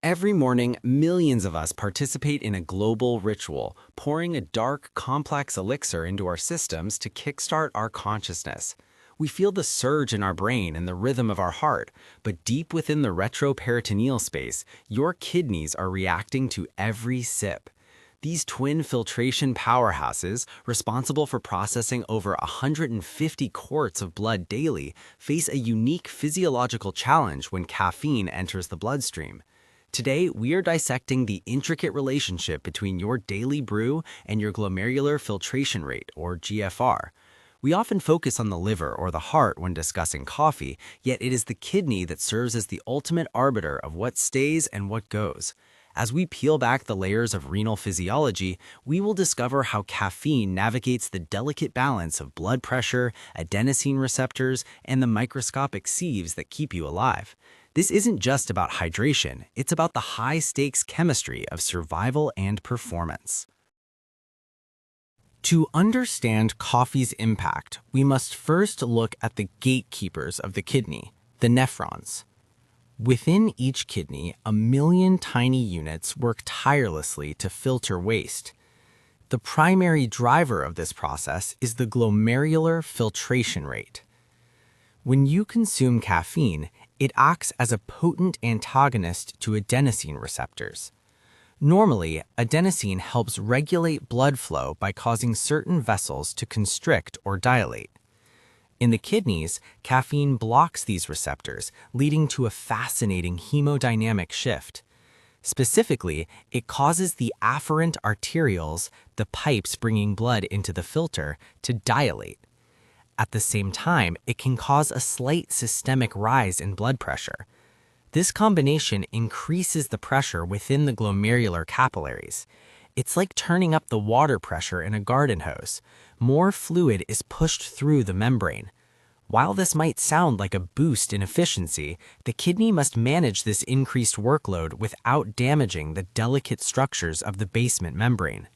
Every morning, millions of us participate in a global ritual, pouring a dark, complex elixir into our systems to kickstart our consciousness. We feel the surge in our brain and the rhythm of our heart, but deep within the retroperitoneal space, your kidneys are reacting to every sip. These twin filtration powerhouses, responsible for processing over 150 quarts of blood daily, face a unique physiological challenge when caffeine enters the bloodstream. Today, we are dissecting the intricate relationship between your daily brew and your glomerular filtration rate, or GFR. We often focus on the liver or the heart when discussing coffee, yet it is the kidney that serves as the ultimate arbiter of what stays and what goes. As we peel back the layers of renal physiology, we will discover how caffeine navigates the delicate balance of blood pressure, adenosine receptors, and the microscopic sieves that keep you alive. This isn't just about hydration, it's about the high-stakes chemistry of survival and performance. To understand coffee's impact, we must first look at the gatekeepers of the kidney, the nephrons. Within each kidney, 1,000,000 tiny units work tirelessly to filter waste. The primary driver of this process is the glomerular filtration rate. When you consume caffeine, it acts as a potent antagonist to adenosine receptors. Normally, adenosine helps regulate blood flow by causing certain vessels to constrict or dilate. In the kidneys, caffeine blocks these receptors, leading to a fascinating hemodynamic shift. Specifically, it causes the afferent arterioles, the pipes bringing blood into the filter, to dilate. At the same time, it can cause a slight systemic rise in blood pressure. This combination increases the pressure within the glomerular capillaries. It's like turning up the water pressure in a garden hose. More fluid is pushed through the membrane. While this might sound like a boost in efficiency, the kidney must manage this increased workload without damaging the delicate structures of the basement membrane.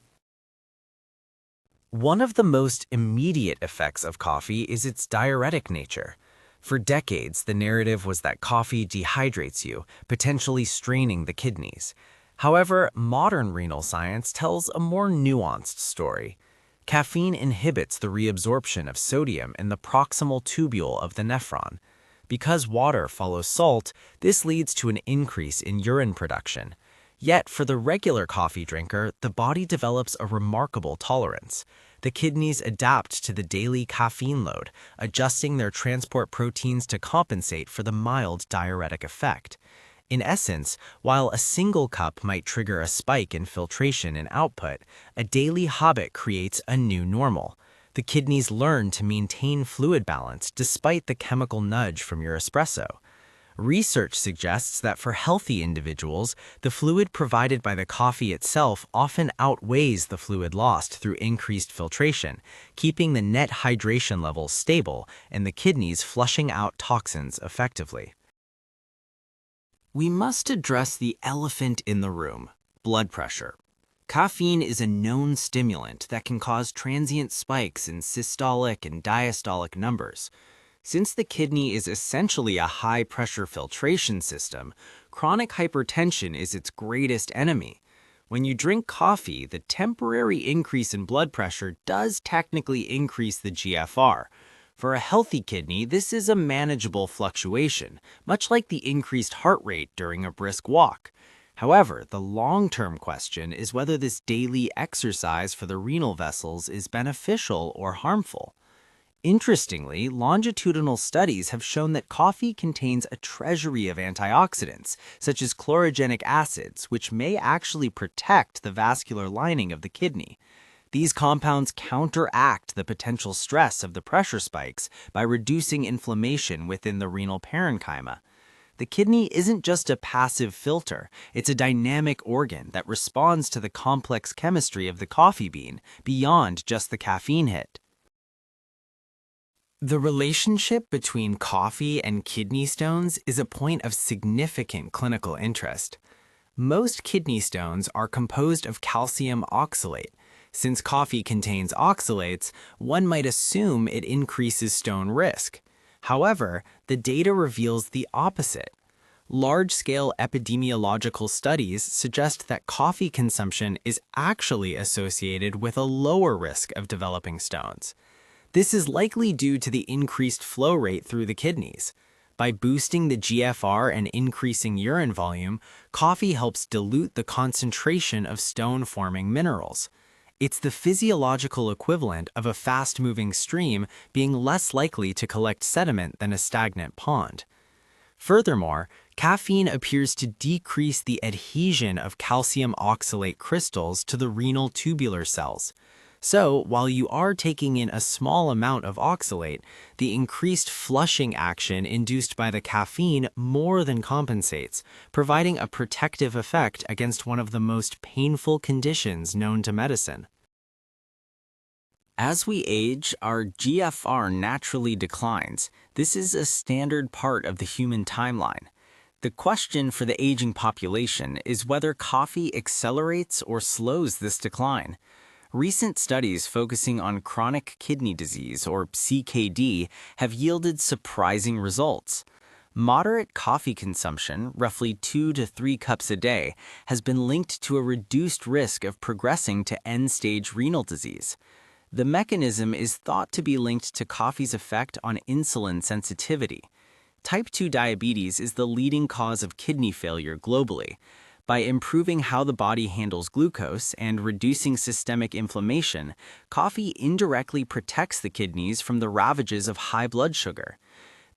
One of the most immediate effects of coffee is its diuretic nature. For decades, the narrative was that coffee dehydrates you, potentially straining the kidneys. However, modern renal science tells a more nuanced story. Caffeine inhibits the reabsorption of sodium in the proximal tubule of the nephron. Because water follows salt, this leads to an increase in urine production. Yet, for the regular coffee drinker, the body develops a remarkable tolerance. The kidneys adapt to the daily caffeine load, adjusting their transport proteins to compensate for the mild diuretic effect. In essence, while a single cup might trigger a spike in filtration and output, a daily habit creates a new normal. The kidneys learn to maintain fluid balance despite the chemical nudge from your espresso. Research suggests that for healthy individuals, the fluid provided by the coffee itself often outweighs the fluid lost through increased filtration, keeping the net hydration levels stable and the kidneys flushing out toxins effectively. We must address the elephant in the room: blood pressure. Caffeine is a known stimulant that can cause transient spikes in systolic and diastolic numbers. Since the kidney is essentially a high-pressure filtration system, chronic hypertension is its greatest enemy. When you drink coffee, the temporary increase in blood pressure does technically increase the GFR. For a healthy kidney, this is a manageable fluctuation, much like the increased heart rate during a brisk walk. However, the long-term question is whether this daily exercise for the renal vessels is beneficial or harmful. Interestingly, longitudinal studies have shown that coffee contains a treasury of antioxidants, such as chlorogenic acids, which may actually protect the vascular lining of the kidney. These compounds counteract the potential stress of the pressure spikes by reducing inflammation within the renal parenchyma. The kidney isn't just a passive filter, it's a dynamic organ that responds to the complex chemistry of the coffee bean beyond just the caffeine hit. The relationship between coffee and kidney stones is a point of significant clinical interest. Most kidney stones are composed of calcium oxalate. Since coffee contains oxalates, one might assume it increases stone risk. However, the data reveals the opposite. Large-scale epidemiological studies suggest that coffee consumption is actually associated with a lower risk of developing stones. This is likely due to the increased flow rate through the kidneys. By boosting the GFR and increasing urine volume, coffee helps dilute the concentration of stone-forming minerals. It's the physiological equivalent of a fast-moving stream being less likely to collect sediment than a stagnant pond. Furthermore, caffeine appears to decrease the adhesion of calcium oxalate crystals to the renal tubular cells. So, while you are taking in a small amount of oxalate, the increased flushing action induced by the caffeine more than compensates, providing a protective effect against one of the most painful conditions known to medicine. As we age, our GFR naturally declines. This is a standard part of the human timeline. The question for the aging population is whether coffee accelerates or slows this decline. Recent studies focusing on chronic kidney disease, or CKD, have yielded surprising results. Moderate coffee consumption, roughly 2 to 3 cups a day, has been linked to a reduced risk of progressing to end-stage renal disease. The mechanism is thought to be linked to coffee's effect on insulin sensitivity. Type 2 diabetes is the leading cause of kidney failure globally. By improving how the body handles glucose and reducing systemic inflammation, coffee indirectly protects the kidneys from the ravages of high blood sugar.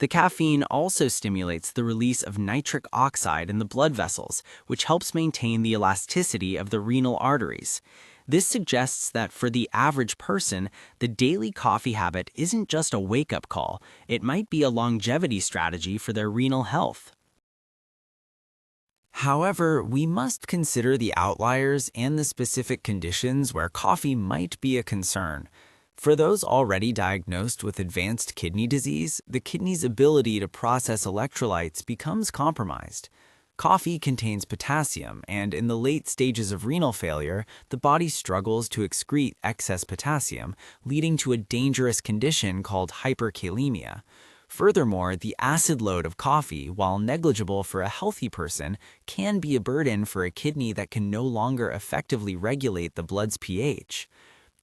The caffeine also stimulates the release of nitric oxide in the blood vessels, which helps maintain the elasticity of the renal arteries. This suggests that for the average person, the daily coffee habit isn't just a wake-up call, it might be a longevity strategy for their renal health. However, we must consider the outliers and the specific conditions where coffee might be a concern. For those already diagnosed with advanced kidney disease, the kidney's ability to process electrolytes becomes compromised. Coffee contains potassium, and in the late stages of renal failure, the body struggles to excrete excess potassium, leading to a dangerous condition called hyperkalemia. Furthermore, the acid load of coffee, while negligible for a healthy person, can be a burden for a kidney that can no longer effectively regulate the blood's pH.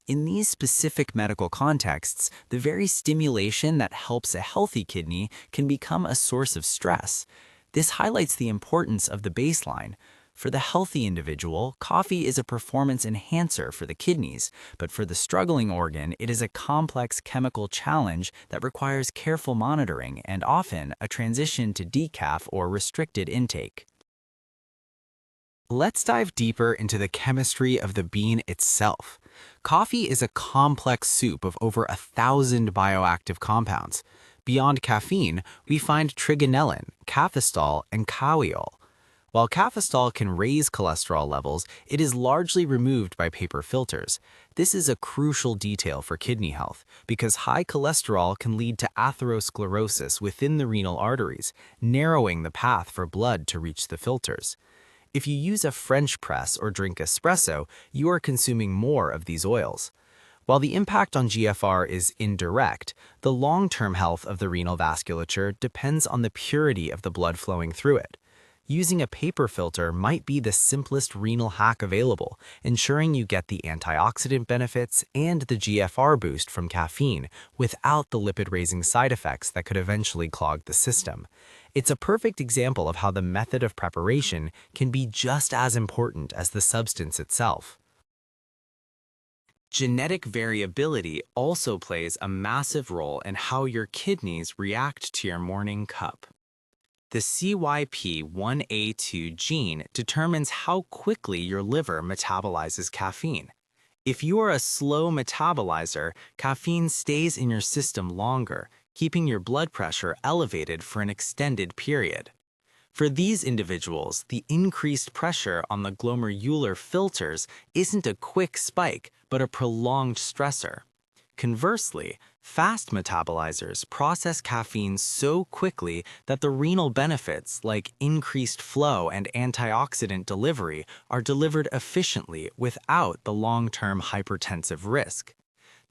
In these specific medical contexts, the very stimulation that helps a healthy kidney can become a source of stress. This highlights the importance of the baseline. For the healthy individual, coffee is a performance enhancer for the kidneys, but for the struggling organ, it is a complex chemical challenge that requires careful monitoring and often a transition to decaf or restricted intake. Let's dive deeper into the chemistry of the bean itself. Coffee is a complex soup of over 1,000 bioactive compounds. Beyond caffeine, we find trigonelline, cafestol, and kawiol. While cafestol can raise cholesterol levels, it is largely removed by paper filters. This is a crucial detail for kidney health because high cholesterol can lead to atherosclerosis within the renal arteries, narrowing the path for blood to reach the filters. If you use a French press or drink espresso, you are consuming more of these oils. While the impact on GFR is indirect, the long-term health of the renal vasculature depends on the purity of the blood flowing through it. Using a paper filter might be the simplest renal hack available, ensuring you get the antioxidant benefits and the GFR boost from caffeine without the lipid-raising side effects that could eventually clog the system. It's a perfect example of how the method of preparation can be just as important as the substance itself. Genetic variability also plays a massive role in how your kidneys react to your morning cup. The CYP1A2 gene determines how quickly your liver metabolizes caffeine. If you are a slow metabolizer, caffeine stays in your system longer, keeping your blood pressure elevated for an extended period. For these individuals, the increased pressure on the glomerular filters isn't a quick spike, but a prolonged stressor. Conversely, fast metabolizers process caffeine so quickly that the renal benefits like increased flow and antioxidant delivery are delivered efficiently without the long-term hypertensive risk.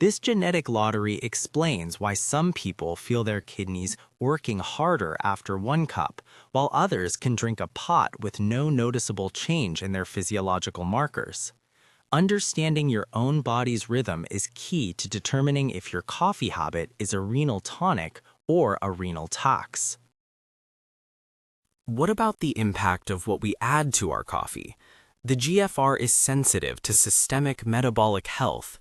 This genetic lottery explains why some people feel their kidneys working harder after 1 cup, while others can drink a pot with no noticeable change in their physiological markers. Understanding your own body's rhythm is key to determining if your coffee habit is a renal tonic or a renal tax. What about the impact of what we add to our coffee? The GFR is sensitive to systemic metabolic health.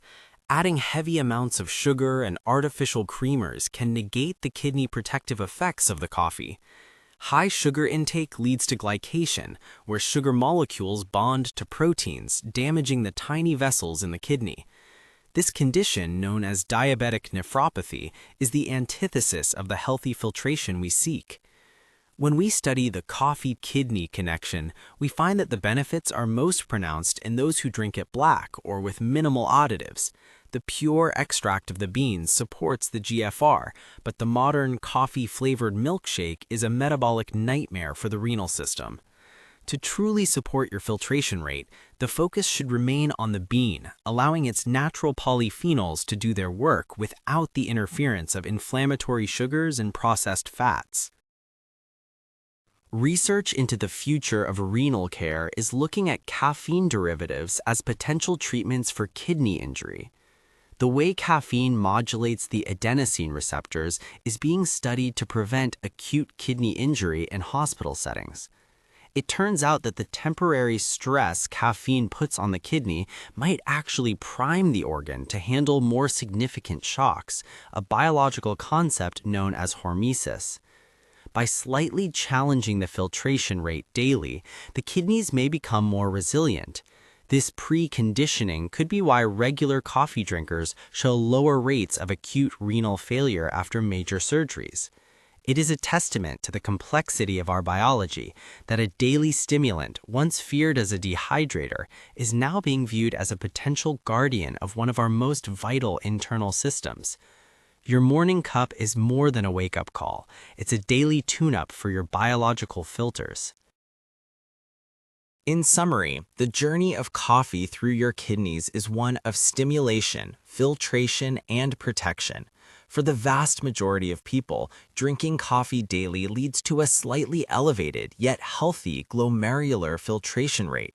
Adding heavy amounts of sugar and artificial creamers can negate the kidney protective effects of the coffee. High sugar intake leads to glycation, where sugar molecules bond to proteins, damaging the tiny vessels in the kidney. This condition, known as diabetic nephropathy, is the antithesis of the healthy filtration we seek. When we study the coffee-kidney connection, we find that the benefits are most pronounced in those who drink it black or with minimal additives. The pure extract of the beans supports the GFR, but the modern coffee-flavored milkshake is a metabolic nightmare for the renal system. To truly support your filtration rate, the focus should remain on the bean, allowing its natural polyphenols to do their work without the interference of inflammatory sugars and processed fats. Research into the future of renal care is looking at caffeine derivatives as potential treatments for kidney injury. The way caffeine modulates the adenosine receptors is being studied to prevent acute kidney injury in hospital settings. It turns out that the temporary stress caffeine puts on the kidney might actually prime the organ to handle more significant shocks, a biological concept known as hormesis. By slightly challenging the filtration rate daily, the kidneys may become more resilient. This preconditioning could be why regular coffee drinkers show lower rates of acute renal failure after major surgeries. It is a testament to the complexity of our biology that a daily stimulant, once feared as a dehydrator, is now being viewed as a potential guardian of one of our most vital internal systems. Your morning cup is more than a wake-up call. It's a daily tune-up for your biological filters. In summary, the journey of coffee through your kidneys is one of stimulation, filtration, and protection. For the vast majority of people, drinking coffee daily leads to a slightly elevated yet healthy glomerular filtration rate.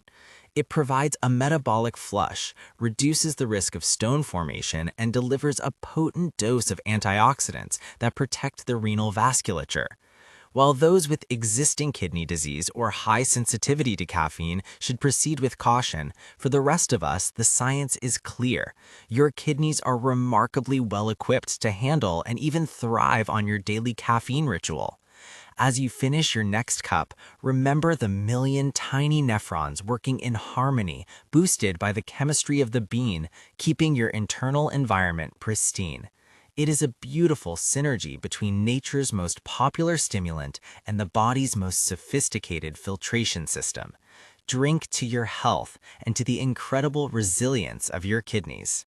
It provides a metabolic flush, reduces the risk of stone formation, and delivers a potent dose of antioxidants that protect the renal vasculature. While those with existing kidney disease or high sensitivity to caffeine should proceed with caution, for the rest of us, the science is clear. Your kidneys are remarkably well equipped to handle and even thrive on your daily caffeine ritual. As you finish your next cup, remember the million tiny nephrons working in harmony, boosted by the chemistry of the bean, keeping your internal environment pristine. It is a beautiful synergy between nature's most popular stimulant and the body's most sophisticated filtration system. Drink to your health and to the incredible resilience of your kidneys.